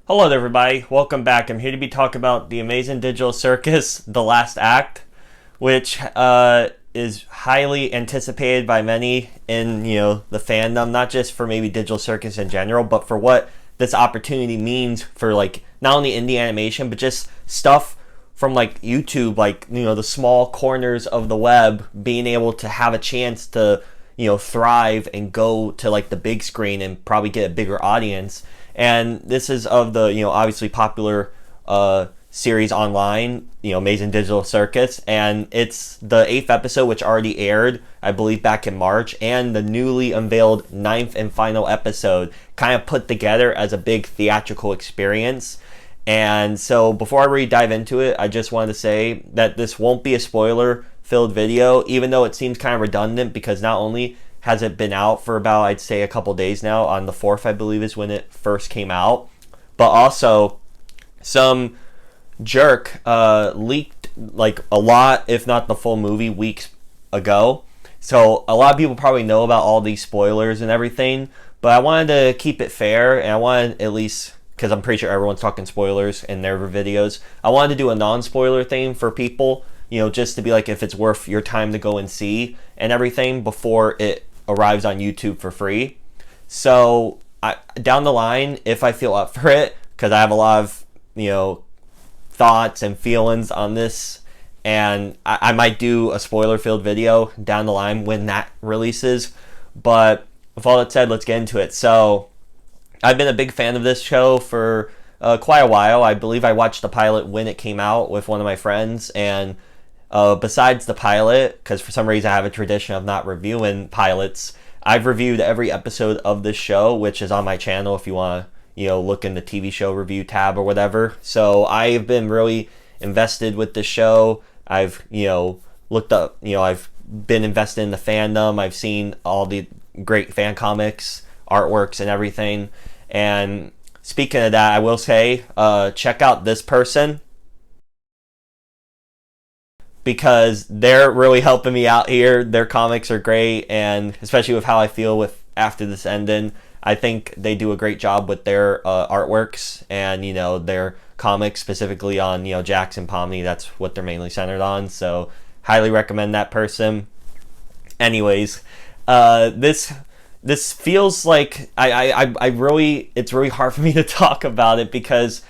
Hello there, everybody. Welcome back. I'm here to be talking about the amazing digital circus, The Last Act, which is highly anticipated by many in the fandom, not just for maybe digital circus in general, but for what this opportunity means for like not only indie animation, but just stuff from like YouTube, like the small corners of the web, being able to have a chance to thrive and go to like the big screen and probably get a bigger audience. And this is of the obviously popular series online, Amazing Digital Circus, and it's the 8th episode, which already aired, I believe, back in March, and the newly unveiled 9th and final episode, kind of put together as a big theatrical experience. And so before I really dive into it, I just wanted to say that this won't be a spoiler filled video, even though it seems kind of redundant, because not only has it been out for about, I'd say, a couple days now, on the 4th, I believe, is when it first came out, but also some jerk leaked like a lot, if not the full movie, weeks ago. So a lot of people probably know about all these spoilers and everything, but I wanted to keep it fair, and I wanted, at least because I'm pretty sure everyone's talking spoilers in their videos, I wanted to do a non-spoiler thing for people, just to be like, if it's worth your time to go and see and everything before it arrives on YouTube for free. So down the line, if I feel up for it, because I have a lot of thoughts and feelings on this, and I might do a spoiler filled video down the line when that releases. But with all that said, let's get into it. So I've been a big fan of this show for quite a while. I believe I watched the pilot when it came out with one of my friends, and besides the pilot, because for some reason I have a tradition of not reviewing pilots, I've reviewed every episode of this show, which is on my channel if you want to look in the TV show review tab or whatever. So I've been really invested with this show. I've looked up, I've been invested in the fandom. I've seen all the great fan comics, artworks, and everything. And speaking of that, I will say, check out this person, because they're really helping me out here. Their comics are great, and especially with how I feel with after this ending, I think they do a great job with their artworks and their comics, specifically on Jackson Pomni. That's what they're mainly centered on. So highly recommend that person. Anyways, this feels like I really, it's really hard for me to talk about it because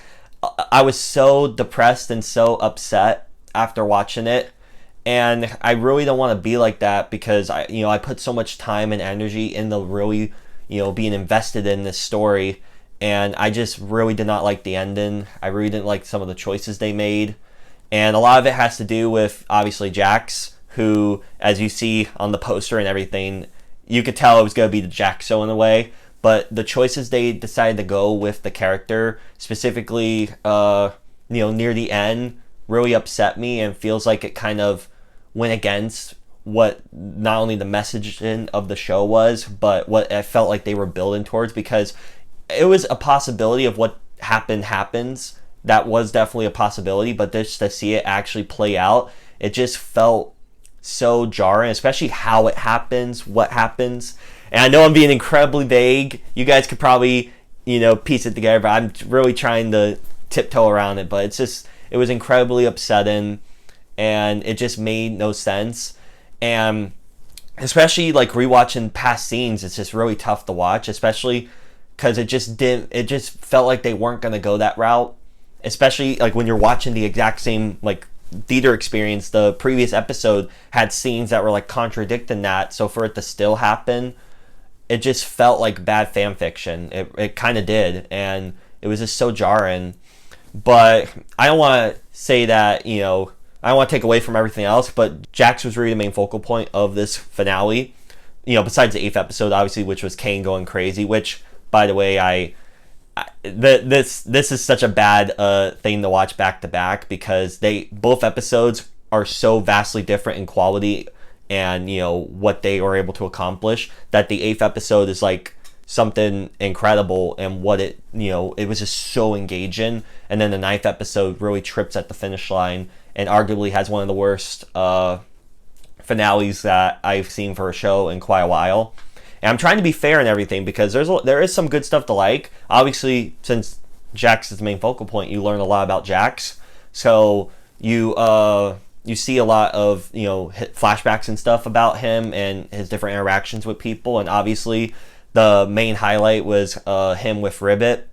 I was so depressed and so upset after watching it, and I really don't want to be like that, because I put so much time and energy into really being invested in this story, and I just really did not like the ending. I really didn't like some of the choices they made, and a lot of it has to do with obviously Jax, who, as you see on the poster and everything, you could tell it was going to be the Jax show in a way. But the choices they decided to go with the character, specifically near the end, really upset me, and feels like it kind of went against what not only the message of the show was, but what I felt like they were building towards, because it was a possibility of what happens. That was definitely a possibility, but just to see it actually play out, it just felt so jarring, especially how it happens, what happens. And I know I'm being incredibly vague. You guys could probably, piece it together, but I'm really trying to tiptoe around it. But it was incredibly upsetting, and it just made no sense. And especially like rewatching past scenes, it's just really tough to watch, especially because it just felt like they weren't going to go that route, especially like when you're watching the exact same like theater experience. The previous episode had scenes that were like contradicting that, so for it to still happen, it just felt like bad fan fiction. It kind of did, and it was just so jarring. But I don't want to say that, I don't want to take away from everything else, but Jax was really the main focal point of this finale, besides the 8th episode, obviously, which was Kane going crazy, which, by the way, this is such a bad thing to watch back to back, because both episodes are so vastly different in quality and what they were able to accomplish, that the 8th episode is like something incredible, and what it was just so engaging, and then the 9th episode really trips at the finish line and arguably has one of the worst finales that I've seen for a show in quite a while. And I'm trying to be fair and everything, because there is some good stuff to like. Obviously, since Jax is the main focal point, you learn a lot about Jax. So you see a lot of, you know, flashbacks and stuff about him and his different interactions with people. And obviously the main highlight was him with Ribbit,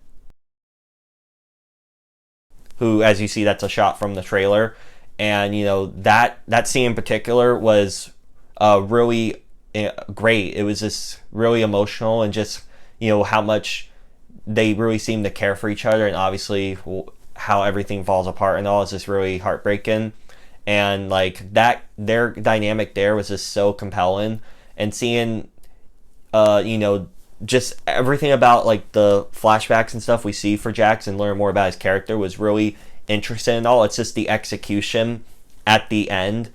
who, as you see, that's a shot from the trailer. And, you know, that scene in particular was really great. It was just really emotional, and just, you know, how much they really seem to care for each other, and obviously how everything falls apart and all is just really heartbreaking. And like that, their dynamic there was just so compelling. And seeing you know, just everything about like the flashbacks and stuff we see for Jax and learn more about his character was really interesting and all. It's just the execution at the end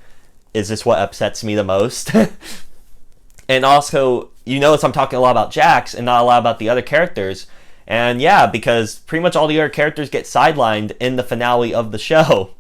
is just what upsets me the most. And also, you notice I'm talking a lot about Jax and not a lot about the other characters. And yeah, because pretty much all the other characters get sidelined in the finale of the show.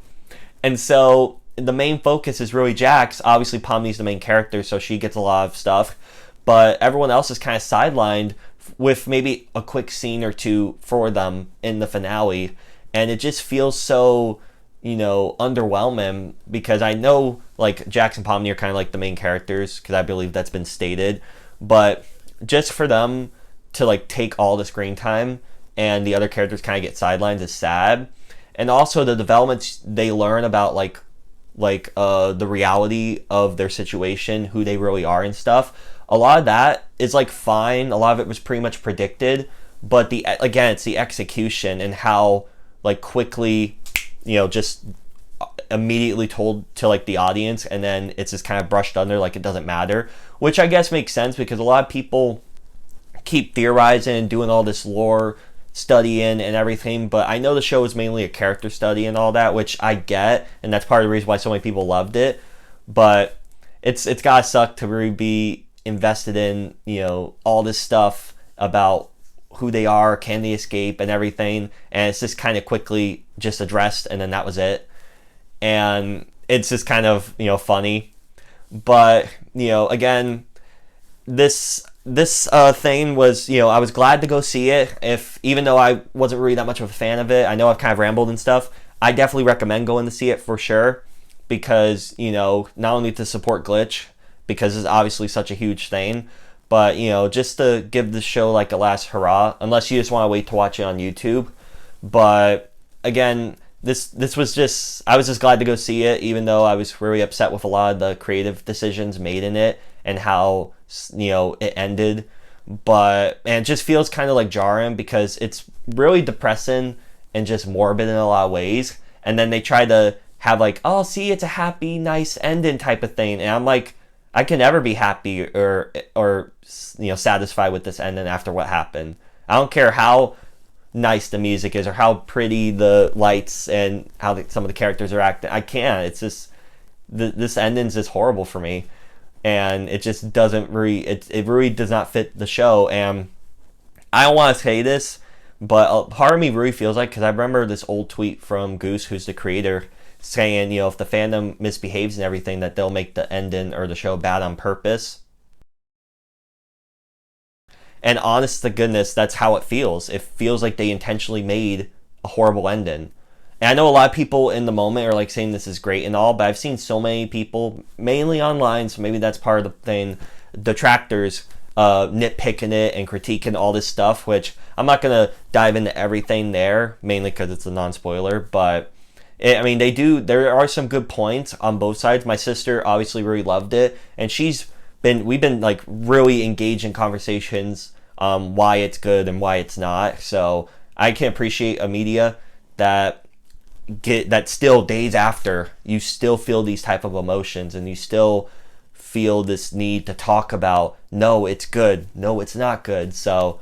And so the main focus is really Jax. Obviously, Pomni's the main character, so she gets a lot of stuff. But everyone else is kind of sidelined with maybe a quick scene or two for them in the finale. And it just feels so, you know, underwhelming, because I know like Jax and Pomni are kind of like the main characters, because I believe that's been stated. But just for them to like take all the screen time and the other characters kind of get sidelined is sad. And also the developments they learn about like the reality of their situation, who they really are and stuff. A lot of that is like fine. A lot of it was pretty much predicted, but it's the execution and how like quickly, you know, just immediately told to like the audience, and then it's just kind of brushed under like it doesn't matter, which I guess makes sense, because a lot of people keep theorizing and doing all this lore studying and everything, but I know the show is mainly a character study and all that, which I get, and that's part of the reason why so many people loved it. But it's gotta suck to really be invested in, you know, all this stuff about who they are, can they escape, and everything, and it's just kind of quickly just addressed, and then that was it. And it's just kind of, you know, funny. But, you know, again, this thing was, you know, I was glad to go see it. Even though I wasn't really that much of a fan of it, I know I've kind of rambled and stuff, I definitely recommend going to see it for sure, because, you know, not only to support Glitch, because it's obviously such a huge thing, but, you know, just to give the show like a last hurrah, unless you just want to wait to watch it on YouTube. But again, this was just, I was just glad to go see it, even though I was really upset with a lot of the creative decisions made in it and how, you know, it ended. But, and it just feels kind of like jarring, because it's really depressing and just morbid in a lot of ways. And then they try to have like, oh, see, it's a happy, nice ending type of thing. And I'm like, I can never be happy or you know, satisfied with this ending after what happened. I don't care how nice the music is or how pretty the lights and how some of the characters are acting. I can't. It's just, this ending's just horrible for me. And it just doesn't really, it really does not fit the show. And I don't want to say this, but part of me really feels like, because I remember this old tweet from Goose, who's the creator, saying, you know, if the fandom misbehaves and everything, that they'll make the ending or the show bad on purpose. And honest to goodness, that's how it feels. It feels like they intentionally made a horrible ending. And I know a lot of people in the moment are like saying this is great and all, but I've seen so many people, mainly online, so maybe that's part of the thing, detractors nitpicking it and critiquing all this stuff, which I'm not going to dive into everything there, mainly because it's a non-spoiler, but I mean, there are some good points on both sides. My sister obviously really loved it, and we've been like really engaged in conversations why it's good and why it's not. So I can appreciate a media that still days after, you still feel these type of emotions, and you still feel this need to talk about, no, it's good, no, it's not good. So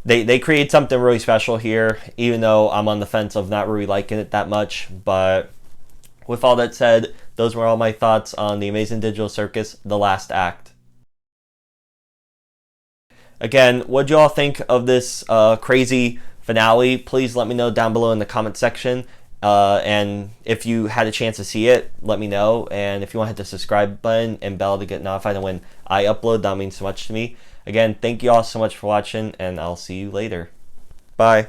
they create something really special here, even though I'm on the fence of not really liking it that much. But with all that said, those were all my thoughts on The Amazing Digital Circus, The Last Act. Again, what'd you all think of this crazy finale? Please let me know down below in the comment section. And if you had a chance to see it, let me know. And if you want to hit the subscribe button and bell to get notified when I upload, that means so much to me. Again, thank you all so much for watching, and I'll see you later. Bye.